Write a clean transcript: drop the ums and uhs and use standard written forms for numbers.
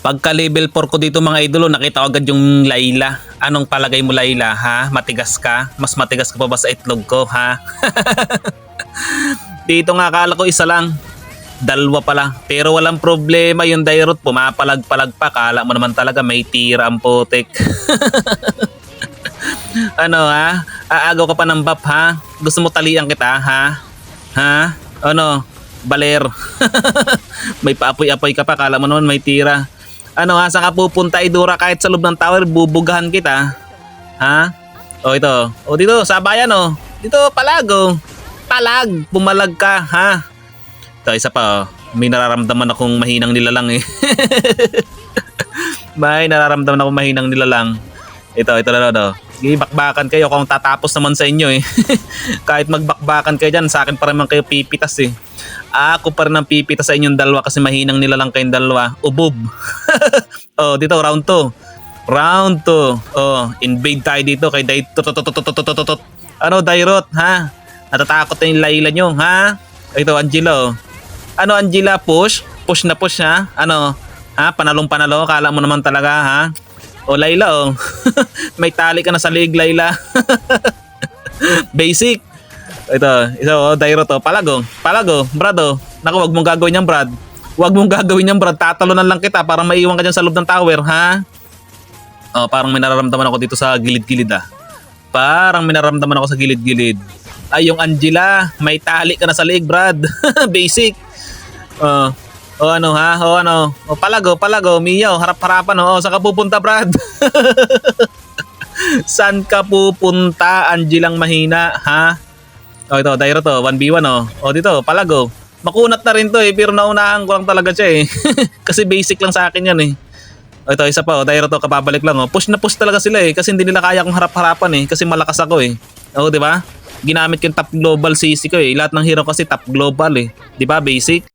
Pagka level 4 ko dito mga idolo, nakita ko agad yung Layla. Anong palagay mo Layla, ha? Matigas ka? Mas matigas ka pa ba sa itlog ko, ha? Dito nga akala ko isa lang. Dalawa pala. Pero walang problema yung Dairot. Pumapalag-palag pa. Kala mo naman talaga may tira ang putik. Ano ha? Aagaw ka pa ng bap ha? Gusto mo talian kita ha? Ha? Ano? Baler. May paapoy-apoy ka pa. Kala mo naman may tira. Ano ha? Saan ka pupunta Idora? Kahit sa loob ng tower, bubugahan kita. Ha? O ito. O dito, sabayan o. Dito, palago. Palag. Pumalag ka ha? Ito, isa pa oh. May nararamdaman akong mahinang nilalang eh. May nararamdaman akong mahinang nilalang. Ito na no. Sige, bakbakan kayo kung tatapos naman sa inyo eh. Kahit magbakbakan kayo dyan, sa akin pa rin man kayo pipitas eh. Ako pa rin ang pipitas sa inyong dalawa kasi mahinang nilalang kayong dalawa. Ubub. Oh, dito round 2. Round 2. Oh, invade tayo dito kay Dairot. Ano Dairot ha? Natatakot na yung Layla nyo ha? Ito Angelo. Ano Angela, push? Push na push ha? Ano? Ha? Panalong-panalo? Kala mo naman talaga ha? O Layla oh. May tali ka na sa leg Layla. Basic. Ito oh, Dairot oh. Palago. Brado. Naku, wag mong gagawin yan Brad. Wag mong gagawin yan Brad. Tatalunan lang kita para maiwan ka dyan sa loob ng tower ha? Oh, parang may nararamdaman ako dito sa gilid-gilid ah. Parang may nararamdaman ako sa gilid-gilid. Ay, yung Angela, may tali ka na sa leg, Brad. Basic. Ano ha? Ano? Palago, Miyaw, harap-harapan. Saan ka pupunta, Brad? Saan ka pupunta, Angelang mahina, ha? Ito, Dairot to, 1v1 dito, palago. Makunat na rin to eh, pero naunahan ko lang talaga siya eh. Kasi basic lang sa akin yan eh. Ito, isa pa, Dairot to, kapabalik lang Push na push talaga sila eh, kasi hindi nila kaya kong harap-harapan eh, kasi malakas ako eh. Di ba? Ginamit ko yung top global CC ko eh. Lahat ng hero kasi top global eh. 'Di ba basic?